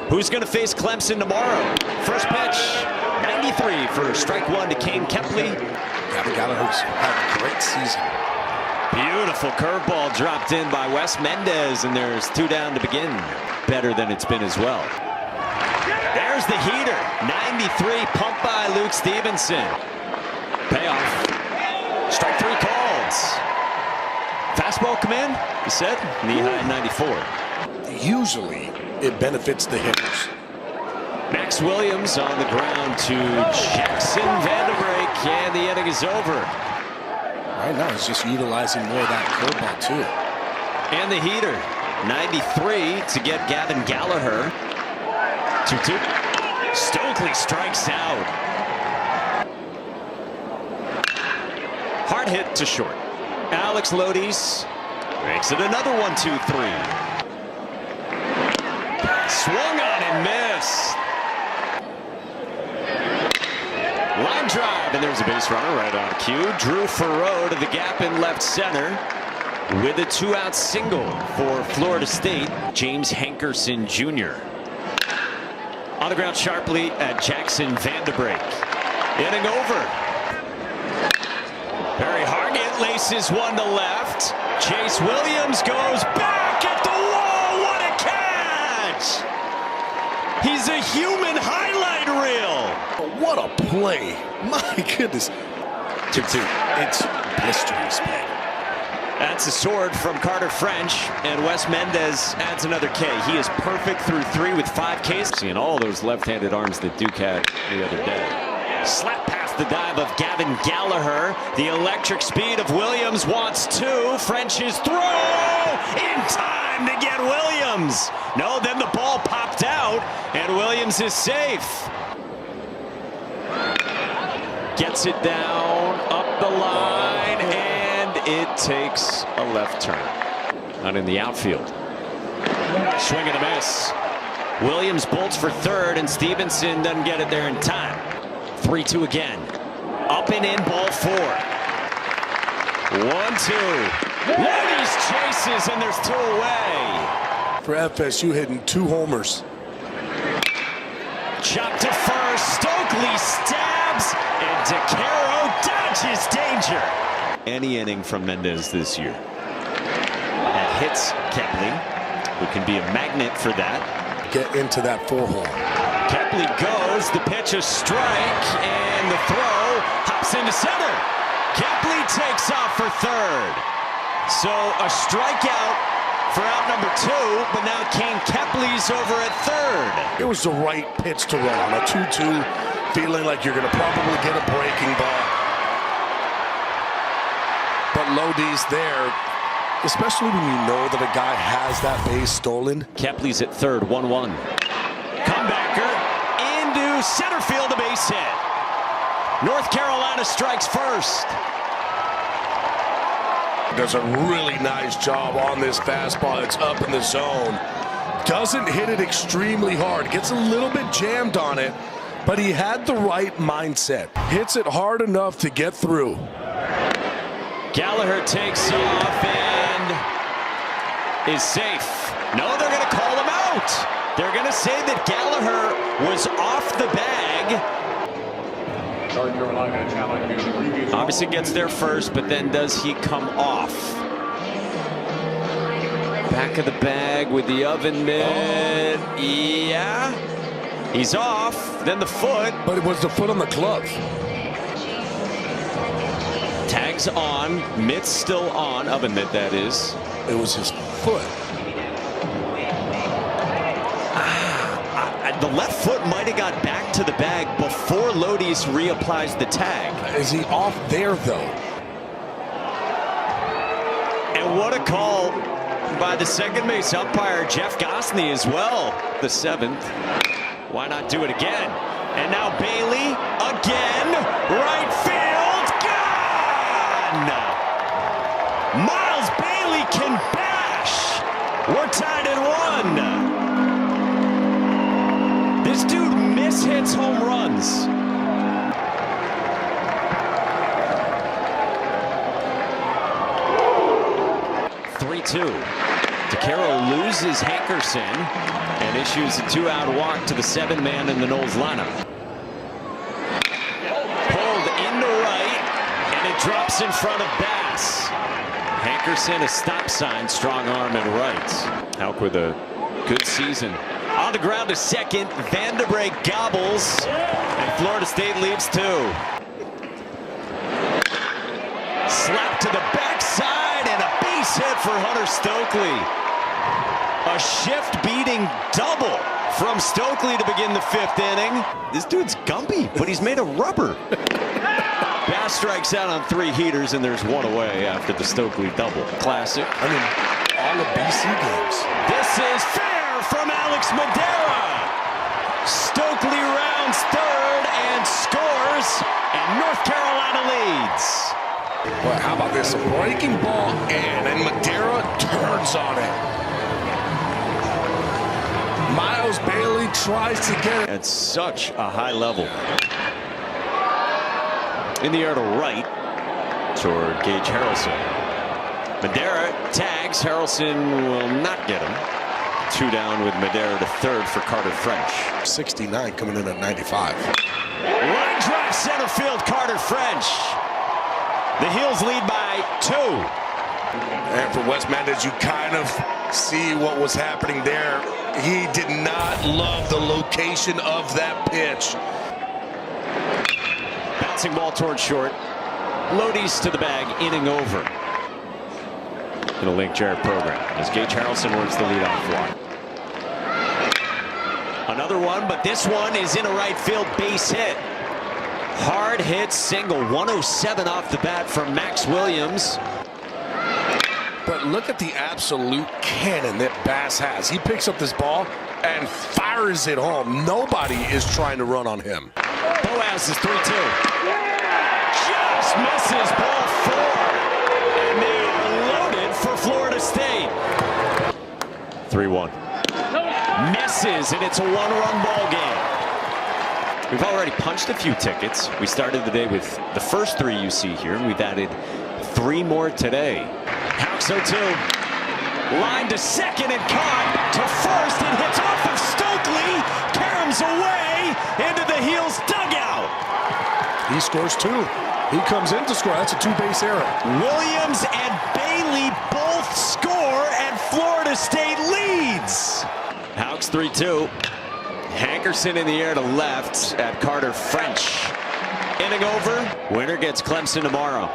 Who's going to face Clemson tomorrow? First pitch, 93 for strike one to Kane Kepley. Gallagher's had a great season. Beautiful curveball dropped in by Wes Mendez, and there's 2 down to begin. Better than it's been as well. There's the heater, 93, pumped by Luke Stevenson. Payoff. Strike 3 called. Fastball come in, he said, knee high 94. Usually it benefits the hitters. Max Williams on the ground to Jackson Vanderbrake, and the inning is over. Right now he's just utilizing more of that curveball too. And the heater, 93 to get Gavin Gallagher. 2-2. Stokely strikes out. Hard hit to short. Alex Lodies makes it another 1-2-3. Swung on and missed. Line drive, and there's a base runner right on cue. Drew Farreau to the gap in left center with a 2-out single for Florida State, James Hankerson Jr. On the ground sharply at Jackson Vanderbrake. Inning over. Barry Hargett laces one to left. Chase Williams goes back at the wall. What a catch! He's a human highlight reel. What a play. My goodness. 2-2. It's blistering speed. That's a sword from Carter French, and Wes Mendez adds another K. He is perfect through 3 with 5 Ks. Seeing all those left-handed arms that Duke had the other day. Slap past the dive of Gavin Gallagher. The electric speed of Williams wants 2. French's throw in time to get Williams. No, then the ball popped out, and Williams is safe. Gets it down, up the line, and it takes a left turn. Out in the outfield. Swing and a miss. Williams bolts for third, and Stevenson doesn't get it there in time. 3-2 again. Up and in, ball 4. 1-2. Lodies chases, and there's 2 away. For FSU hitting 2 homers. Chop to first. Stokely stabs, and DeCaro dodges danger. Any inning from Mendez this year. That hits Kepley, who can be a magnet for that. Get into that 4-hole. Kepley goes, the pitch a strike, and the throw hops into center. Kepley takes off for third. So a strikeout for out number 2, but now Kane Kepley's over at third. It was the right pitch to run on a 2-2, feeling like you're going to probably get a breaking ball. But Lodi's there, especially when you know that a guy has that base stolen. Kepley's at third, 1-1. Comebacker into center field, a base hit. North Carolina strikes first. Does a really nice job on this fastball. It's up in the zone. Doesn't hit it extremely hard. Gets a little bit jammed on it, but he had the right mindset. Hits it hard enough to get through. Gallagher takes off and is safe. No, they're going to call him out. They're going to say that Gallagher was off the bag. Obviously gets there first, but then does he come off? Back of the bag with the oven mitt. Yeah. He's off. Then the foot. But it was the foot on the glove. Tags on. Mitt's still on. Oven mitt, that is. It was his foot. The left foot might have got back to the bag before Lodies reapplies the tag. Is he off there, though? And what a call by the second base umpire, Jeff Gosney, as well. The 7th. Why not do it again? And now Bailey again. Right field. Gone! Miles Bailey can bash. We're tied at 1. This dude mishits home runs. DeCaro loses Hankerson, and and issues a 2-out walk to the 7-man in the Noles lineup. Pulled into right, and it drops in front of Bass. Hankerson, a stop sign, strong arm and right. Hauk with a good season. On the ground to second, Vanderbrake gobbles, and Florida State leads 2. Slap to the backside, and a base hit for Hunter Stokely. A shift-beating double from Stokely to begin the 5th inning. This dude's gumpy, but he's made of rubber. Bass strikes out on 3 heaters, and there's 1 away after the Stokely double. Classic. I mean, all of BC games. This is fair from Alex Madera. Stokely rounds 3rd and scores, and North Carolina leads. Well, how about this? A breaking ball and Madera turns on it. Miles Bailey tries to get it. At such a high level. In the air to right toward Gage Harrelson. Madera tags. Harrelson will not get him. 2 down with Madera to 3rd for Carter French. 69 coming in at 95. Line drive center field, Carter French. The Heels lead by 2. And for Wes Mendez, you kind of see what was happening there. He did not love the location of that pitch. Bouncing ball towards short. Lodi's to the bag, inning over. In a Link Jarrett program as Gage Harrelson works the leadoff walk. Another one, but this one is in a right field base hit. Hard hit single, 107 off the bat from Max Williams. But look at the absolute cannon that Bass has. He picks up this ball and fires it home. Nobody is trying to run on him. Boaz is 3-2. Just misses ball 4. And they are loaded for Florida State. 3-1. Misses, and it's a 1-run ball game. We've already punched a few tickets. We started the day with the first 3 you see here, and we've added 3 more today. Hauk 0-2. Line to second and caught to first. It hits off of Stokely. Caroms away into the Heels dugout. He scores 2. He comes in to score. That's a 2-base error. Williams and Bailey both score, and Florida State leads. Hauk's 3-2. Hankerson in the air to left at Carter French. Inning over. Winner gets Clemson tomorrow.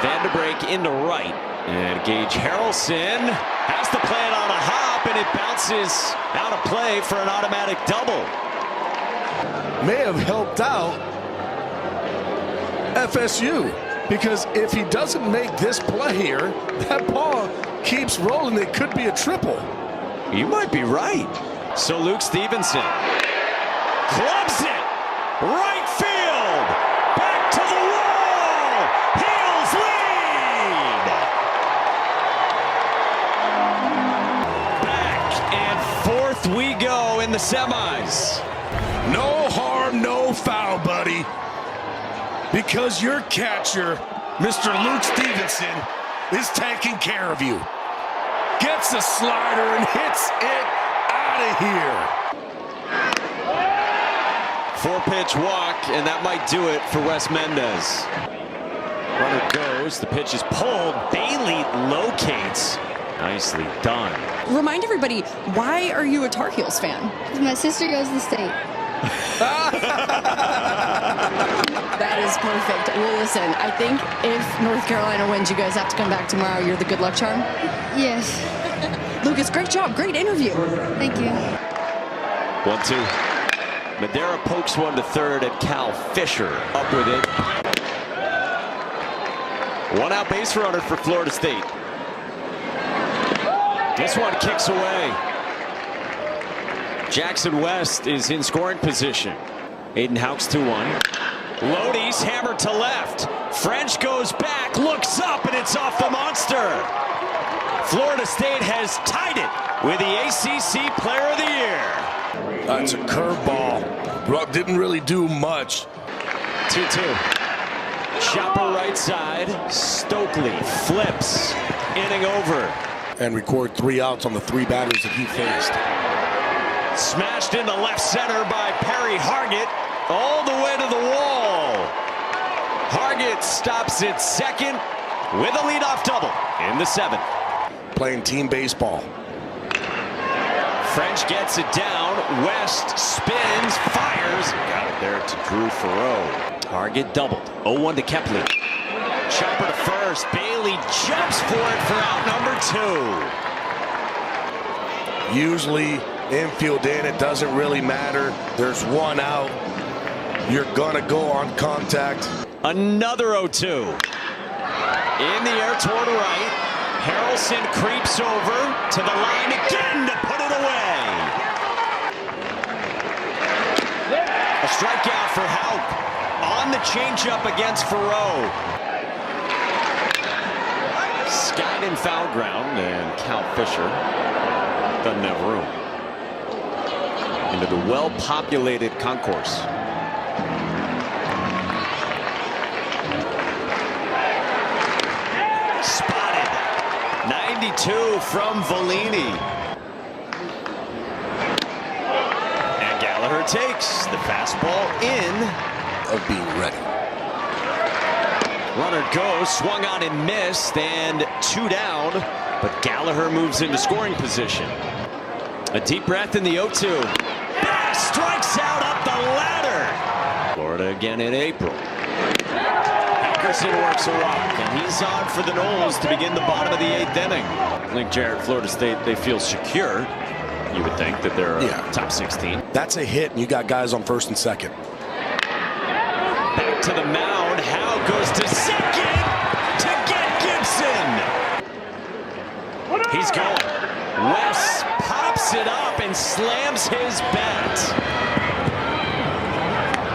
Vanderbrake into right. And Gage Harrelson has to play it on a hop, and it bounces out of play for an automatic double. May have helped out FSU, because if he doesn't make this play here, that ball keeps rolling. It could be a triple. You might be right. So Luke Stevenson clubs it. Right field. Back to the wall. Heels lead. Back and forth we go in the semis. No harm, no foul, buddy. Because your catcher, Mr. Luke Stevenson, is taking care of you. Gets a slider and hits it out of here. 4-pitch walk, and that might do it for Wes Mendez. Runner goes, the pitch is pulled. Bailey locates. Nicely done. Remind everybody, why are you a Tarheels fan? My sister goes to the state. That is perfect. Well, listen, I think if North Carolina wins, you guys have to come back tomorrow. You're the good luck charm. Yes. Lucas, great job. Great interview. Thank you. 1-2. Madera pokes one to third, and Cal Fisher up with it. 1-out base runner for Florida State. This one kicks away. Jackson West is in scoring position. Aiden Hauk's 2-1. Lodi's hammered to left. French goes back, looks up, and it's off the monster. Florida State has tied it with the ACC Player of the Year. That's a curveball. Ruck didn't really do much. 2-2. Chopper right side. Stokely flips. Inning over. and record 3 outs on the 3 batters that he faced. Smashed into left center by Perry Hargett, all the way to the wall. Hargett stops at second with a leadoff double in the 7th. Playing team baseball. French gets it down. West spins, fires. Got it there to Drew Farreau. Hargett doubled. 0-1 to Kepley. Chopper to first. Bailey jumps for it for out number 2. Usually infield in, it doesn't really matter. There's 1 out. You're gonna go on contact. Another 0-2. In the air toward right. Harrelson creeps over to the line again to put it away. A strikeout for Houck on the changeup against Farreau. Skied in foul ground, and Cal Fisher doesn't have room. Into the well-populated concourse. Spotted. 92 from Vellini. And Gallagher takes the fastball in. Of being ready. Runner goes, swung on and missed, and 2 down. But Gallagher moves into scoring position. A deep breath in the 0-2. Bass strikes out up the ladder. Florida again in April. Hankerson works a walk, and he's on for the Noles to begin the bottom of the 8th inning. I think Jared, Florida State, they feel secure. You would think that they're top 16. That's a hit, and you got guys on first and second. Back to the mound. Howe goes to second to get Gibson. He's going. West pops it up and slams his bat.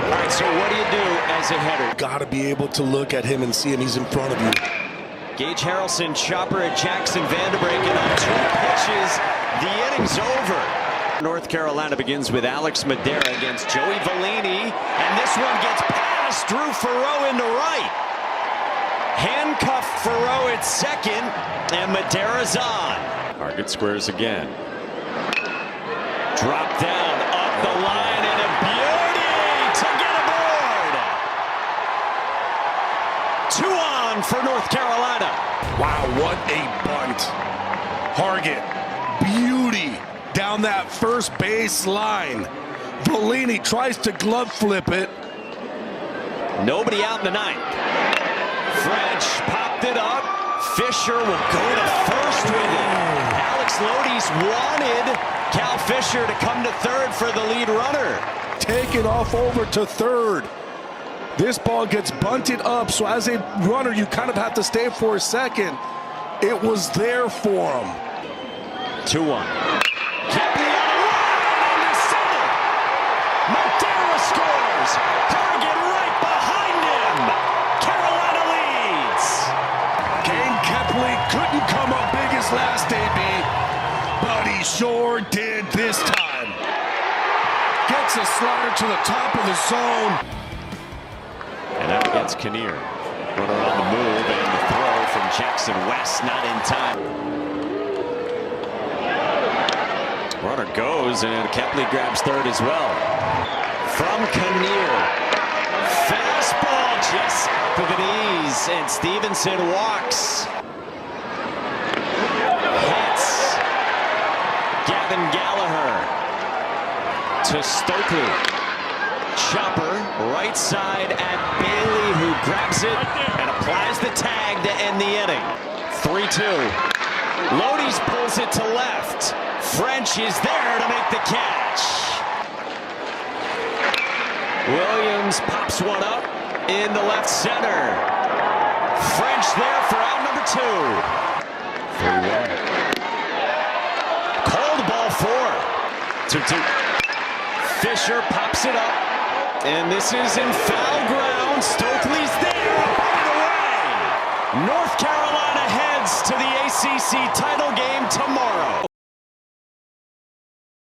All right, so what do you do as a header? Got to be able to look at him and see him. He's in front of you. Gage Harrelson, chopper at Jackson Vanderbrink, and on 2 pitches, the inning's over. North Carolina begins with Alex Madera against Joey Vellini, and this one gets past Drew Farreau into right. Handcuffed Farreau at second, and Madera's on. Hargett squares again. Drop down, up the line, and a beauty to get aboard. 2 on for North Carolina. Wow, what a bunt. Hargett, beauty down that first base line. Vellini tries to glove flip it. Nobody out in the 9th. French popped it up. Fisher will go to first with it. Alex Lodi's wanted Cal Fisher to come to third for the lead runner. Take it off over to third. This ball gets bunted up, so as a runner, you kind of have to stay for a second. It was there for him. 2-1. Kepley on a run into center. Madera scores. Hargett right behind him. Carolina leads. Kane Kepley couldn't come up big as last AB, but he sure did this time. Gets a slider to the top of the zone. And up against Kinnear. Runner on the move, and the throw from Jackson West not in time. Runner goes, and Kepley grabs third as well. From Kinnear. Fastball just to the knees, and Stevenson walks. Hits Gavin Gallagher to Stokely. Chopper right side at Bailey, who grabs it and applies the tag to end the inning. 3-2. Lodi's pulls it to left. French is there to make the catch. Williams pops one up in the left center. French there for out number 2. 3-1. Cold ball 4. 2-2. Fisher pops it up. And this is in foul ground. Stokely's there. Put it away. North Carolina heads to the ACC title game tomorrow.